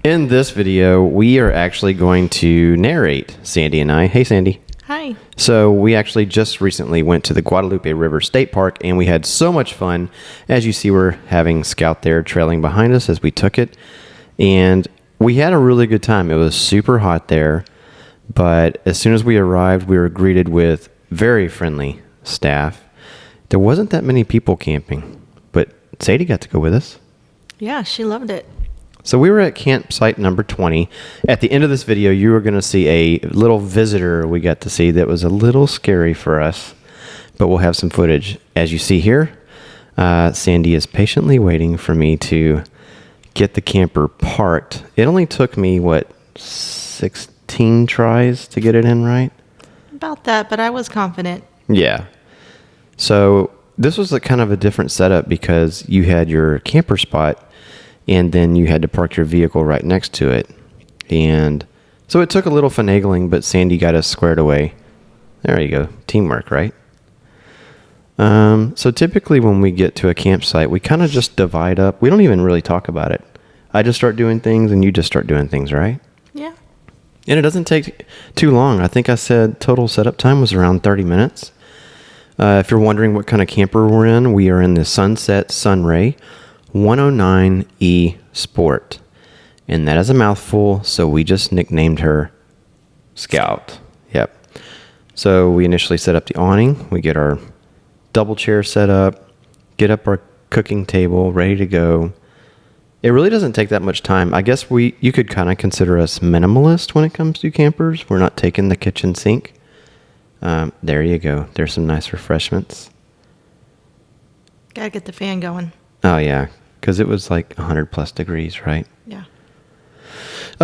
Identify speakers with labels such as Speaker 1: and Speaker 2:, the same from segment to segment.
Speaker 1: In this video, we are actually going to narrate, Sandy and I. Hey, Sandy.
Speaker 2: Hi.
Speaker 1: So we actually just recently went to the Guadalupe River State Park, and we had so much fun. As you see, we're having Scout there trailing behind us as we took it. And we had a really good time. It was super hot there. But as soon as we arrived, we were greeted with very friendly staff. There wasn't that many people camping, but Sadie got to go with us.
Speaker 2: Yeah, she loved it.
Speaker 1: So we were at campsite number 20. At the end of this video, you are going to see a little visitor we got to see that was a little scary for us, but we'll have some footage. As you see here, Sandy is patiently waiting for me to get the camper parked. It only took me, 16 tries to get it in right?
Speaker 2: About that, but I was confident.
Speaker 1: Yeah. So this was kind of a different setup because you had your camper spot and then you had to park your vehicle right next to it. And so it took a little finagling, but Sandy got us squared away. There you go. Teamwork, right? So typically when we get to a campsite, we kind of just divide up. We don't even really talk about it. I just start doing things and you just start doing things, right?
Speaker 2: Yeah.
Speaker 1: And it doesn't take too long. I think I said total setup time was around 30 minutes. If you're wondering what kind of camper we're in, we are in the Sunray 109E Sport. And that is a mouthful, so we just nicknamed her Scout. Yep. So we initially set up the awning. We get our double chair set up, get up our cooking table, ready to go. It really doesn't take that much time. I guess you could kind of consider us minimalist when it comes to campers. We're not taking the kitchen sink. There you go. There's some nice refreshments.
Speaker 2: Gotta get the fan going.
Speaker 1: Oh, yeah, because it was like 100 plus degrees, right?
Speaker 2: Yeah.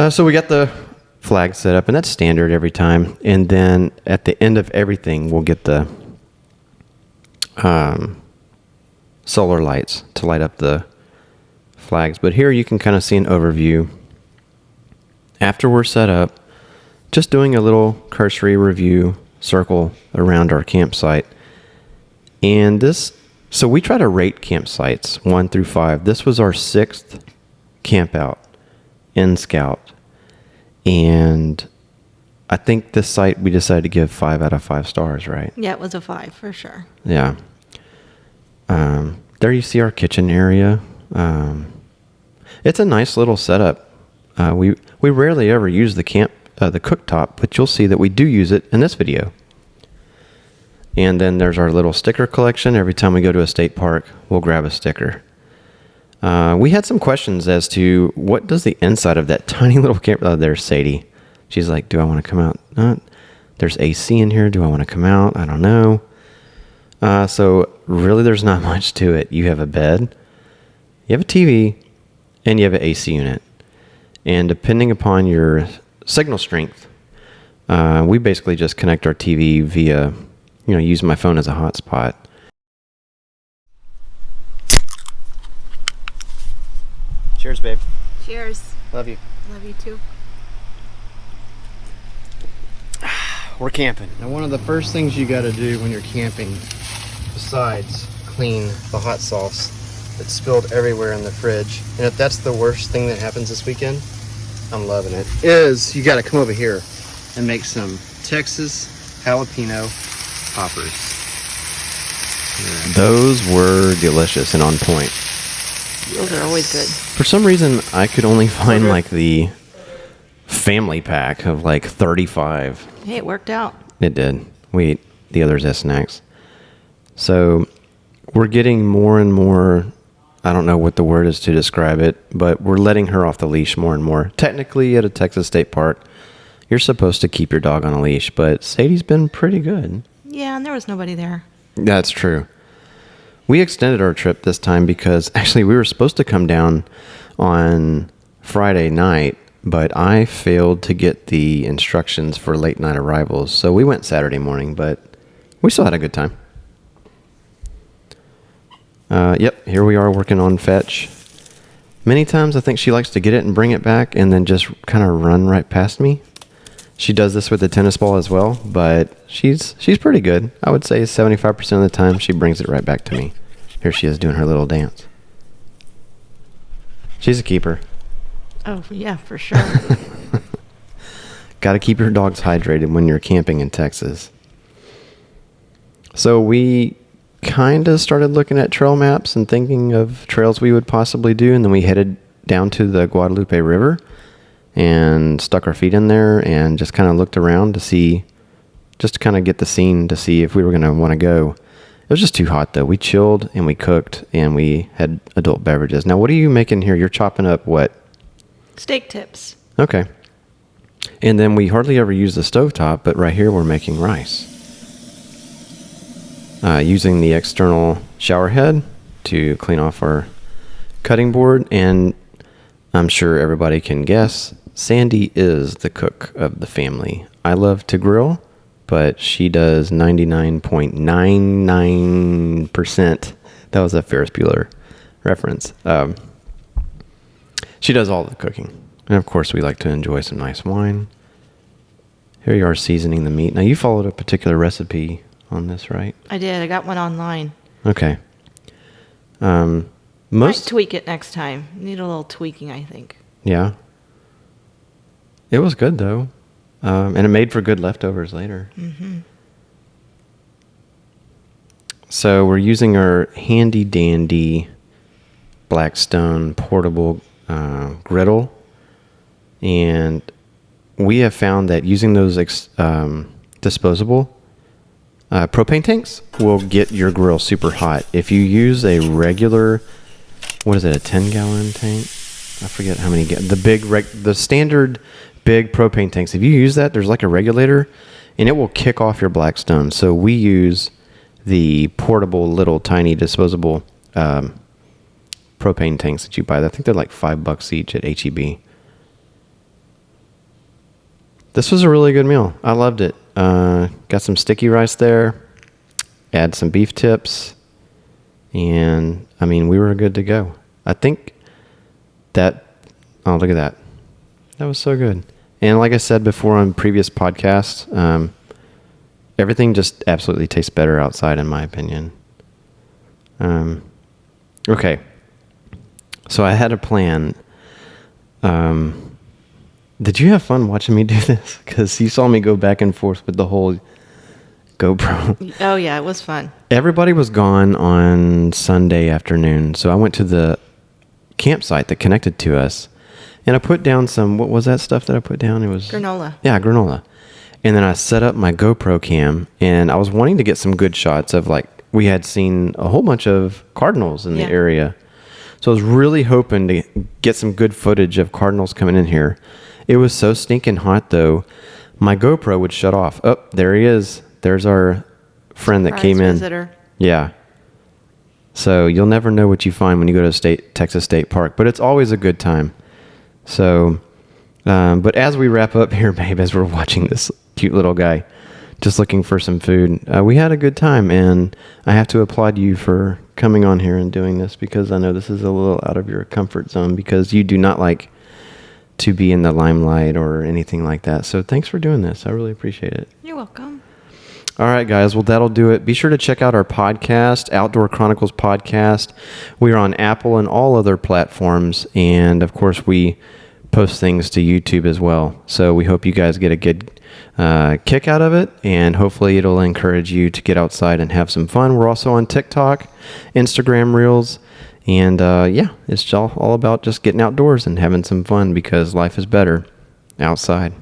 Speaker 1: So we got the flag set up, and that's standard every time. And then at the end of everything, we'll get the solar lights to light up the flags. But here you can kind of see an overview. After we're set up, just doing a little cursory review circle around our campsite. And so we try to rate campsites 1 through 5. This was our 6th camp out in Scout. And I think this site we decided to give 5 out of 5 stars, right?
Speaker 2: Yeah, it was a 5 for sure.
Speaker 1: Yeah. There you see our kitchen area. It's a nice little setup. We rarely ever use the cooktop, but you'll see that we do use it in this video. And then there's our little sticker collection. Every time we go to a state park, we'll grab a sticker. We had some questions as to what does the inside of that tiny little camper... Oh, there's Sadie. She's like, do I want to come out? There's AC in here. Do I want to come out? I don't know. So really there's not much to it. You have a bed, you have a TV, and you have an AC unit. And depending upon your signal strength, we basically just connect our TV via, use my phone as a hotspot. Cheers, babe.
Speaker 2: Cheers.
Speaker 1: Love you.
Speaker 2: Love you too.
Speaker 1: We're camping. Now, one of the first things you got to do when you're camping, besides clean the hot sauce that spilled everywhere in the fridge, and if that's the worst thing that happens this weekend, I'm loving it, is you got to come over here and make some Texas jalapeno poppers. Yeah. Those were delicious and on point.
Speaker 2: Those are always good.
Speaker 1: For some reason, I could only find like the family pack of like 35.
Speaker 2: Hey, it worked out.
Speaker 1: It did. We ate the others as snacks. So we're getting more and more, I don't know what the word is to describe it, but we're letting her off the leash more and more. Technically, at a Texas state park, you're supposed to keep your dog on a leash, but Sadie's been pretty good.
Speaker 2: Yeah, and there was nobody there.
Speaker 1: That's true. We extended our trip this time because actually we were supposed to come down on Friday night, but I failed to get the instructions for late night arrivals. So we went Saturday morning, but we still had a good time. Yep, here we are working on fetch. Many times I think she likes to get it and bring it back and then just kind of run right past me. She does this with the tennis ball as well, but she's pretty good. I would say 75% of the time she brings it right back to me. Here she is doing her little dance. She's a keeper.
Speaker 2: Oh, yeah, for sure.
Speaker 1: Got to keep your dogs hydrated when you're camping in Texas. So we kind of started looking at trail maps and thinking of trails we would possibly do, and then we headed down to the Guadalupe River and stuck our feet in there and just kind of looked around to see, just to kind of get the scene to see if we were going to want to go. It was just too hot though. We chilled and we cooked and we had adult beverages. Now, what are you making here? You're chopping up what?
Speaker 2: Steak tips.
Speaker 1: Okay. And then we hardly ever use the stovetop, but right here we're making rice. Using the external shower head to clean off our cutting board. And I'm sure everybody can guess, Sandy is the cook of the family. I love to grill, but she does 99.99%. That was a Ferris Bueller reference. She does all the cooking. And of course, we like to enjoy some nice wine. Here you are seasoning the meat. Now, you followed a particular recipe on this, right?
Speaker 2: I did. I got one online.
Speaker 1: Okay.
Speaker 2: Might tweak it next time. Need a little tweaking, I think.
Speaker 1: Yeah. It was good, though. And it made for good leftovers later.
Speaker 2: Mm-hmm.
Speaker 1: So we're using our handy dandy Blackstone portable griddle. And we have found that using those disposable propane tanks will get your grill super hot. If you use a regular, what is it, a 10-gallon tank? I forget how many. The standard big propane tanks. If you use that, there's like a regulator, and it will kick off your Blackstone. So we use the portable, little, tiny, disposable propane tanks that you buy. I think they're like $5 each at H-E-B. This was a really good meal. I loved it. Got some sticky rice there. Add some beef tips. And, I mean, we were good to go. I think that... Oh, look at that. That was so good. And like I said before on previous podcasts, everything just absolutely tastes better outside, in my opinion. Okay. So I had a plan. Did you have fun watching me do this? Because you saw me go back and forth with the whole GoPro.
Speaker 2: Oh, yeah, it was fun.
Speaker 1: Everybody was gone on Sunday afternoon, so I went to the campsite that connected to us, and I put down some, what was that stuff that I put down? It was...
Speaker 2: Granola.
Speaker 1: Yeah, granola. And then I set up my GoPro cam, and I was wanting to get some good shots of, like, we had seen a whole bunch of cardinals in the area. So I was really hoping to get some good footage of cardinals coming in here. It was so stinking hot, though. My GoPro would shut off. Oh, there he is. There's our friend that came in.
Speaker 2: Visitor.
Speaker 1: Yeah. So you'll never know what you find when you go to Texas State Park, but it's always a good time. So, but as we wrap up here, babe, as we're watching this cute little guy just looking for some food, we had a good time, and I have to applaud you for coming on here and doing this, because I know this is a little out of your comfort zone, because you do not like to be in the limelight or anything like that. So thanks for doing this. I really appreciate it.
Speaker 2: You're welcome.
Speaker 1: All right, guys. Well, that'll do it. Be sure to check out our podcast, Outdoor Chronicles Podcast. We are on Apple and all other platforms. And, of course, we post things to YouTube as well. So we hope you guys get a good kick out of it. And hopefully it'll encourage you to get outside and have some fun. We're also on TikTok, Instagram Reels. And, it's all about just getting outdoors and having some fun, because life is better outside.